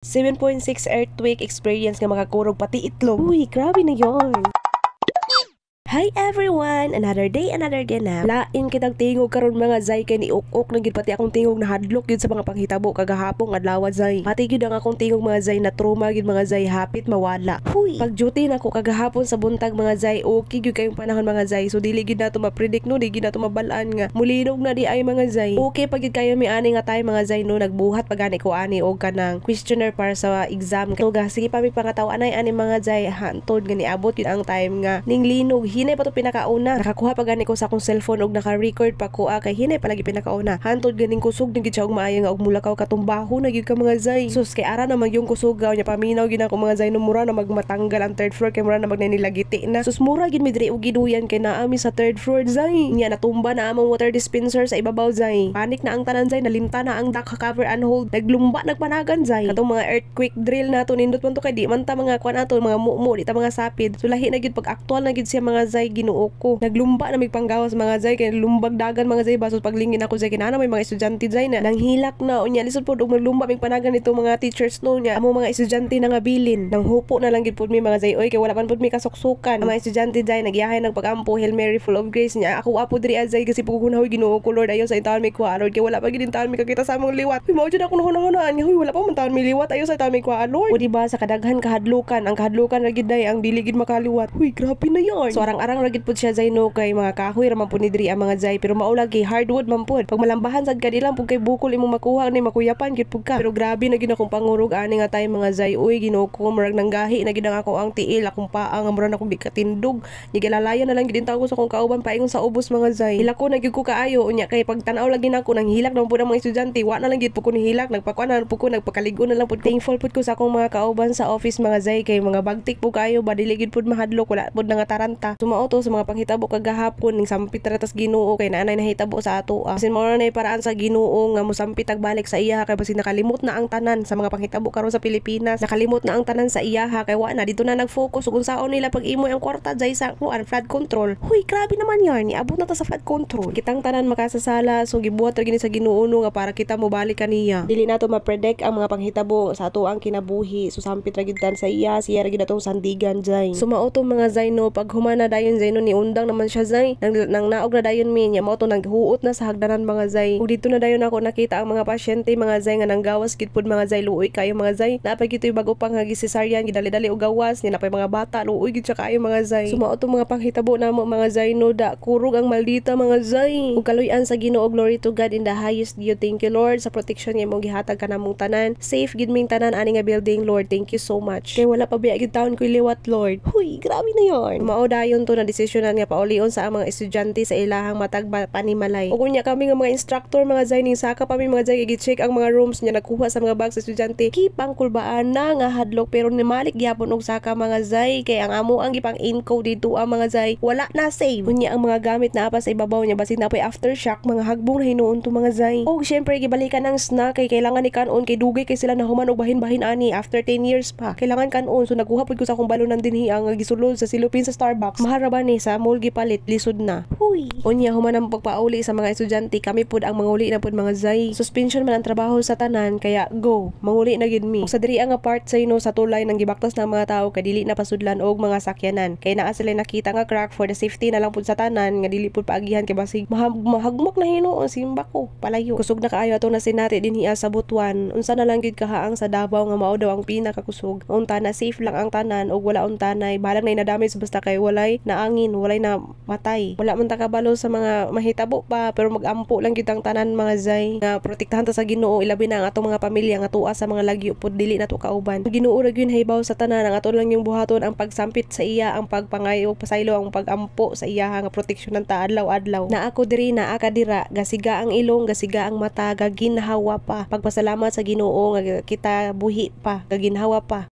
7.6 earthquake experience nga makakurog pati itlog. Uy, grabe na yon. Hi everyone! Another day na. Lain kitang tingog karon mga zay kay ni uk-uk nagid pati akong tingog na hadlok gyud sa mga panghitabo kagahapon adlaw zay. Pati gyud ang akong tingog mga zay na trauma gyud mga zay hapit mawala. Huy, pag duty nako kagahapon sa buntag mga zay okay gyud kayong panahon mga zay. So dili gyud nato ma-predict no, di gyud nato mabalaan nga mulinog na di ay mga zay. Okay pag gyud kayo mi ani nga tay mga zay no nagbuhat pagani ko ani og kanang questionnaire para sa exam. So sige pa mi pangataw anay ani mga zay hantod gani abot gyud ang time nga ning linog. Hinay pa to pinakauna. Nakakuha pa gani ko sa akong cellphone og naka-record pa ko kay hinay palagi pinakauna. Hantod ganing kusog ning gid siya og maayo nga og mulakaw katumbaho na gyud ka mga zay. Sus kay ara na yung kusog gaw nya paminaw gyud ako mga zay no mura na magmatanggal ang third floor kay mura na magnanilagiti na. Sus mura gyud mi diri og giduyan kay naami sa third floor zay. Nya natumba na among water dispenser sa ibabaw zay. Panik na ang tanan zay, nalimta na ang dock cover and hold. Naglumba nagpanagan zay. Katong mga earthquake drill nato nindot man to kay di man ta mga kuan ato mga mumo di ta mga sapid. So lahi na gyud pag aktual na gyud siya mga zay ginuo ko. Naglumba na migpanggawas mga zay kay lumbag dagan mga zay basos paglingin ako zay kinana may mga estudyante zay na nanghilak na unya lisod pod og maglumba migpanagan nito mga teachers no nya amo mga estudyante na nga bilin nang hupo na lang gid pod mi mga zay oy kay wala pan pod mi kasuksukan. Ang mga estudyante zay nagyahay nagpagampo Hail Mary full of grace nya ako apo diri azay kasi pugunahoy Ginoo ko Lord ayo sa intaon mi kuha Lord kay wala pa gid intaon mi kakita sa among liwat. Huy mao jud ako hunahunaan nga huy wala pa man taon mi liwat ayo sa intaon mi kuha Lord. O di ba sa kadaghan kahadlukan ang kahadlukan ra gid day ang dili gid makaliwat. Huy grabe na yan. So arang-arang ra gid pod siya zay no kay mga kahoy ra man pud ni diri ang mga zay pero maulagi hardwood man pud. Pag malambahan sad ka dilang pud kay bukol imong makuha ni makuyapan gid pud ka. Pero grabe na gid akong pangurog ani nga tay mga zay. Uy Ginoo ko murag nanggahi na gid ang ako ang tiil akong paa nga murag ako di katindog. Gigilalayan na lang gid ko sa akong kauban paingon sa ubos mga zay. Hilako na gid ko kaayo unya kay pag tan-aw lagi nako nang hilak na pud ang mga estudyante wa na lang gid pud ko nihilak nagpakuan na pud ko nagpakaligo na lang pud. Thankful pud ko sa akong mga kauban sa office mga zay kay mga bagtik pud kayo ba dili gid pud mahadlok wala pud nga taranta. Sumao to sa mga panghitabo kagahapon ning sampit ra tas Ginoo kay naanay nahitabo sa ato. Basin mo na paraan sa Ginoo nga mosampit ag balik sa iya kay basin nakalimot na ang tanan sa mga panghitabo karon sa Pilipinas. Nakalimot na ang tanan sa iya kay wa na dito na nag-focus ug unsaon nila pag imo ang kwarta jay sa kuan flood control. Huy grabe naman yan ni abot na ta sa flood control. Kitang tanan makasasala so gibuhat ra gini sa Ginoo nga para kita mo balik kaniya. Dili nato ma-predict ang mga panghitabo sa ato ang kinabuhi. So sampit ra gid sa iya siya ra gid atong sandigan jay. Sumao to mga zay no pag humana dayon zay no ni undang naman siya zay. Nang naog na dayon mi nya mao to naghuot na sa hagdanan mga zay. Ug dito na dayon ako nakita ang mga pasyente mga zay nga nanggawas gid pud mga zay luoy kayo mga zay. Napay gitoy bago pang cesarean gidali-dali og gawas nya napay mga bata luoy gid siya kayo mga zay. Sumao to mga panghitabo namo mga zay no da kurog ang maldita mga zay. Ug kaluy-an sa Ginoo glory to God in the highest. You thank you Lord sa protection nga imong gihatag kanamong tanan. Safe gid ming tanan ani nga building Lord. Thank you so much. Kay wala pa biya gid taon koy liwat Lord. Huy grabe na yon. Mao dayon to na desisyonan nga paulion sa mga estudyante sa ilahang matag panimalay. Ug unya kami nga mga instructor mga zay ning saka pa mi mga zay gi-check ang mga rooms nya nagkuha sa mga bag sa estudyante. Kipang kulbaan na nga hadlok pero ni malik gyapon og saka mga zay kay ang amo ang gipang encode dito ang mga zay wala na save. Unya ang mga gamit na pa sa ibabaw nya basin na pay aftershock mga hagbong na hinuon to mga zay. Og syempre gibalikan ang snack kay kailangan ni kanon kay dugay kay sila nahuman og bahin-bahin ani after 10 years pa. Kailangan kanon so nagkuha pud ko sa akong balonan dinhi ang gisulod sa silupin sa Starbucks. Mahara ba ni sa mall gipalit lisod na. Huy. Unya human ang pagpauli sa mga estudyante kami pud ang manguli na pud mga zay. Suspension man ang trabaho sa tanan kaya go manguli na gid mi. Ug sa diri ang part sa ino sa tulay nang gibaktas ng mga tawo kay dili na pasudlan og mga sakyanan. Kay naa sila nakita nga crack for the safety na lang pud sa tanan nga dili pud paagihan kay basig mahagmak na hinuon simba ko palayo. Kusog na kaayo ato na sinati dinhi sa Butuan. Unsa na lang gid kahaang sa Davao nga mao daw ang pinakakusog. Unta na safe lang ang tanan og wala untanay balang nay na damage basta kay walay na angin walay na matay. Wala man ta kabalo sa mga mahitabo pa pero magampo lang gid ang tanan mga zay nga protektahan ta sa Ginoo ilabi na ang atong mga pamilya nga tuwa sa mga lagyo pud dili nato kauban. Ginoo ra gyud haybaw sa tanan ang aton lang yung buhaton ang pagsampit sa iya ang pagpangayo pasaylo ang pagampo sa iya nga proteksyonan ta adlaw-adlaw. Na ako diri na aka dira gasiga ang ilong gasiga ang mata gaginhawa pa. Pagpasalamat sa Ginoo nga kita buhi pa gaginhawa pa.